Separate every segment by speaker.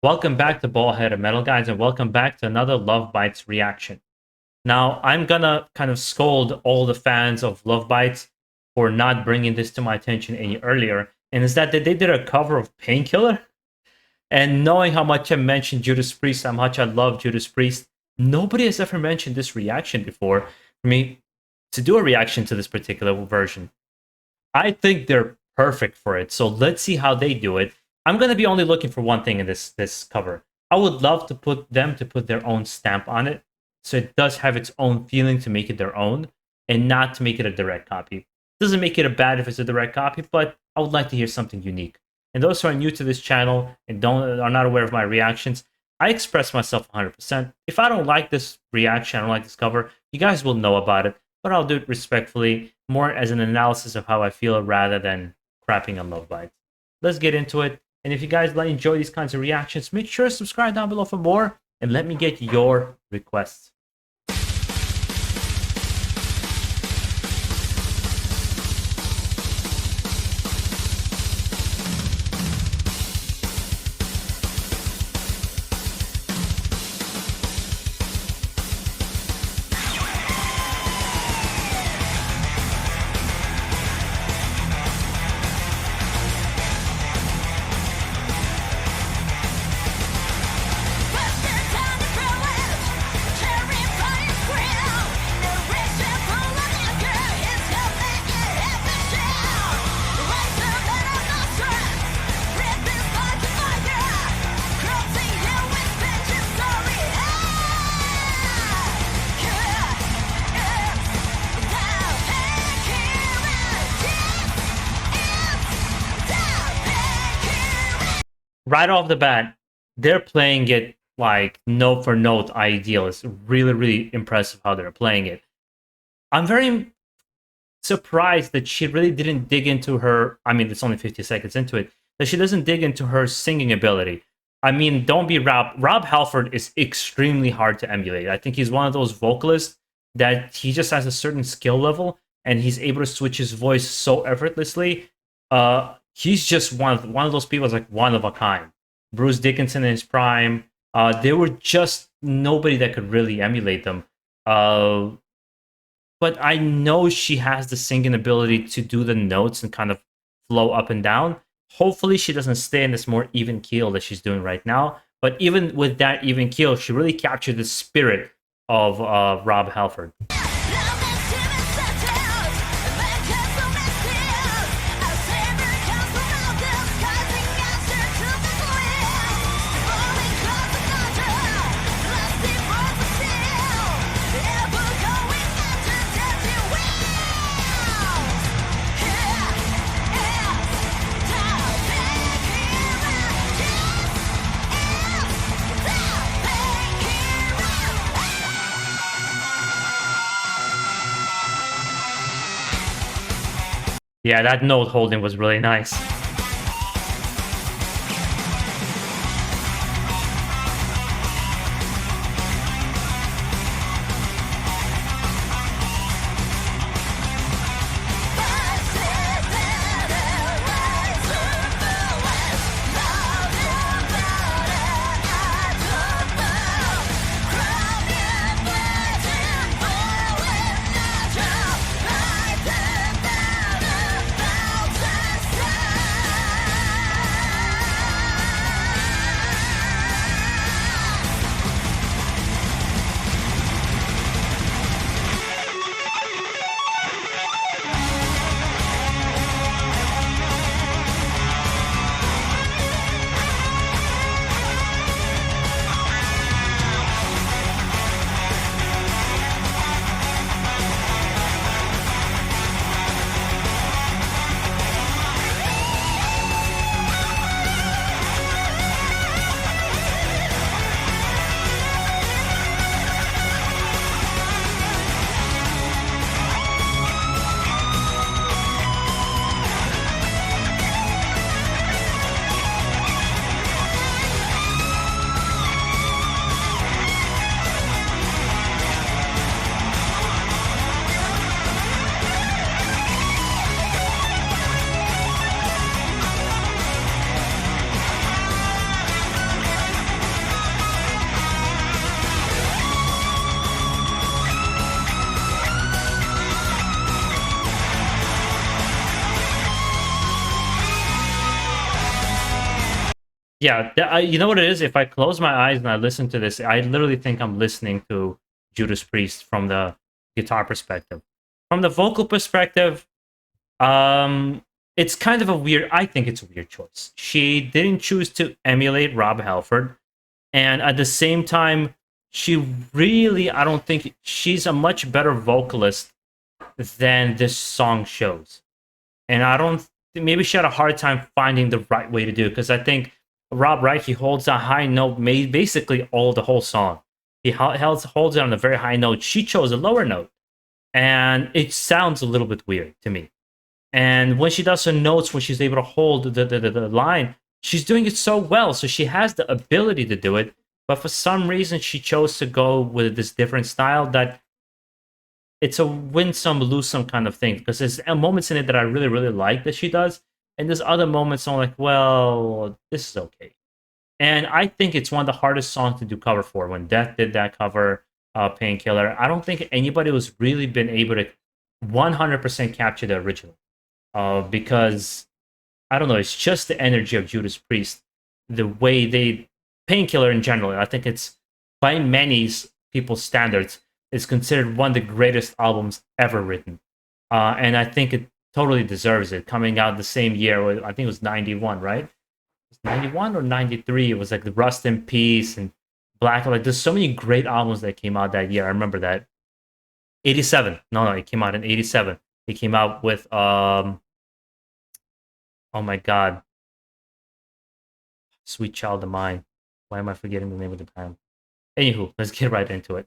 Speaker 1: Welcome back to BaldHeaded Metal, guys, and welcome back to another Love Bites reaction. Now, I'm gonna kind of scold all the fans of Love Bites for not bringing this to my attention any earlier, and is that they did a cover of Painkiller, and knowing how much I mentioned Judas Priest, how much I love Judas Priest, nobody has ever mentioned this reaction before for me to do a reaction to this particular version. I think they're perfect for it, so let's see how they do it. I'm gonna be only looking for one thing in this cover. I would love to put their own stamp on it, so it does have its own feeling to make it their own, and not to make it a direct copy. Doesn't make it a bad if it's a direct copy, but I would like to hear something unique. And those who are new to this channel and are not aware of my reactions, I express myself 100%. If I don't like this reaction, I don't like this cover, you guys will know about it, but I'll do it respectfully, more as an analysis of how I feel rather than crapping on Love Bites. Let's get into it. And if you guys enjoy these kinds of reactions, make sure to subscribe down below for more, and let me get your requests. Right off the bat, they're playing it like note for note ideal. It's really impressive how they're playing it. I'm very surprised that she really didn't dig into her. I mean, it's only 50 seconds into it, that she doesn't dig into her singing ability. I mean, don't be Rob Halford is extremely hard to emulate. I think he's one of those vocalists that he just has a certain skill level, and he's able to switch his voice so effortlessly. He's just one of those people that's like one of a kind. Bruce Dickinson in his prime, there were just nobody that could really emulate them. But I know she has the singing ability to do the notes and kind of flow up and down. Hopefully she doesn't stay in this more even keel that she's doing right now. But even with that even keel, she really captured the spirit of Rob Halford. Yeah, that note holding was really nice. Yeah, you know what it is? If I close my eyes and I listen to this, I literally think I'm listening to Judas Priest from the guitar perspective. From the vocal perspective, it's kind of a weird. I think it's a weird choice. She didn't choose to emulate Rob Halford, and at the same time, she really, I don't think she's a much better vocalist than this song shows. And I don't. Maybe she had a hard time finding the right way to do it because I think Rob Wright he holds a high note, basically all the whole song. He holds it on a very high note. She chose a lower note, and it sounds a little bit weird to me. And when she does her notes, when she's able to hold the line, she's doing it so well. So she has the ability to do it. But for some reason, she chose to go with this different style that it's a win some, lose some kind of thing. Because there's moments in it that I really, really like that she does. And there's other moments I'm like, well, this is okay. And I think it's one of the hardest songs to do cover for. When Death did that cover, Painkiller, I don't think anybody was really been able to 100% capture the original. Because I don't know, it's just the energy of Judas Priest, the way they Painkiller in general. I think it's by many people's standards, it's considered one of the greatest albums ever written, and I think it totally deserves it. Coming out the same year, I think it was '91, right? It was '91 or '93. It was like the Rust in Peace and Black. Like, there's so many great albums that came out that year. I remember that. '87. No, it came out in '87. It came out with oh my god, Sweet Child of Mine. Why am I forgetting the name of the band? Anywho, let's get right into it.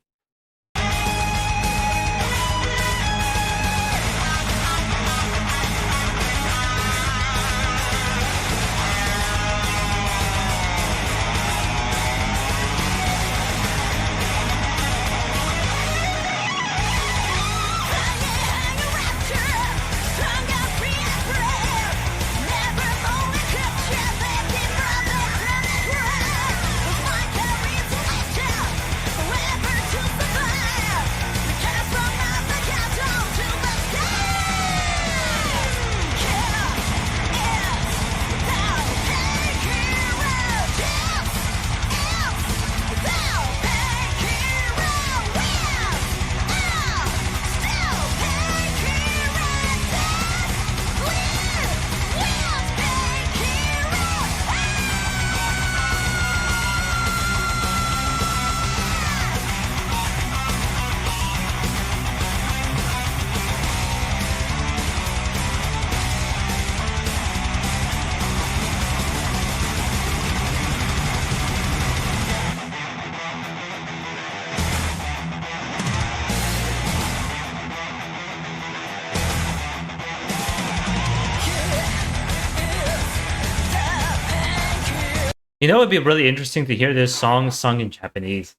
Speaker 1: You know, it'd be really interesting to hear this song sung in Japanese.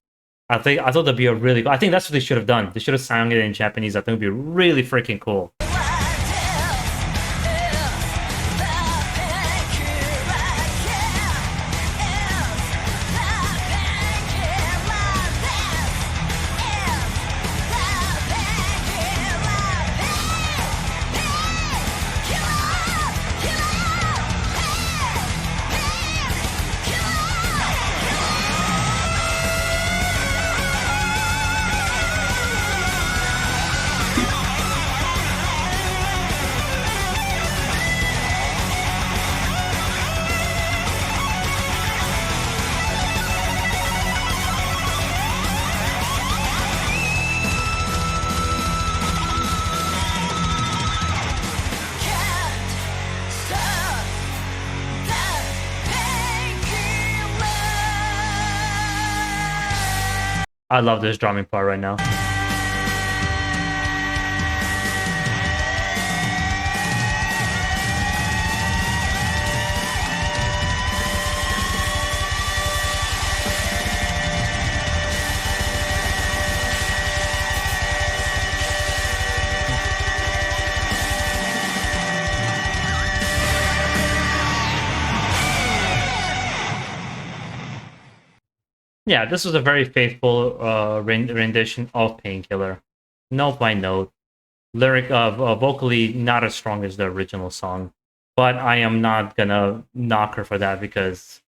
Speaker 1: I thought that'd be a really. I think that's what they should have done. They should have sung it in Japanese. I think it'd be really freaking cool. I love this drumming part right now. Yeah, this was a very faithful rendition of Painkiller. Note by note. Lyric vocally not as strong as the original song, but I am not gonna knock her for that because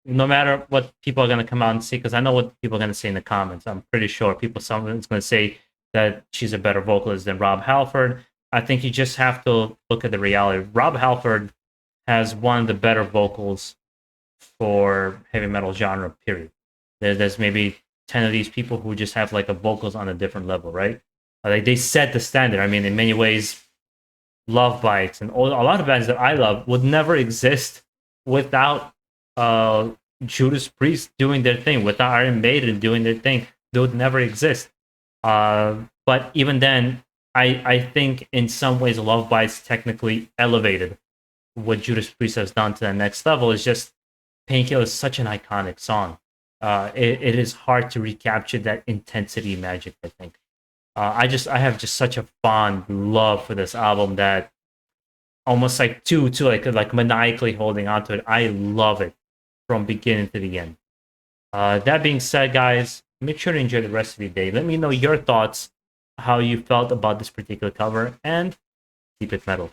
Speaker 1: no matter what people are going to come out and say, because I know what people are going to say in the comments. I'm pretty sure someone's going to say that she's a better vocalist than Rob Halford. I think you just have to look at the reality. Rob Halford has one of the better vocals for heavy metal genre, period. There's maybe 10 of these people who just have like a vocals on a different level, right? Like they set the standard. I mean, in many ways, Lovebites and a lot of bands that I love would never exist without uh, Judas Priest doing their thing, without Iron Maiden doing their thing. They would never exist. But even then, I think in some ways, Lovebites technically elevated what Judas Priest has done to the next level. Is just Painkiller is such an iconic song. It is hard to recapture that intensity magic, I think. I have just such a fond love for this album that almost like to like maniacally holding on to it. I love it from beginning to the end. That being said, guys, make sure to enjoy the rest of your day. Let me know your thoughts, how you felt about this particular cover, and keep it metal.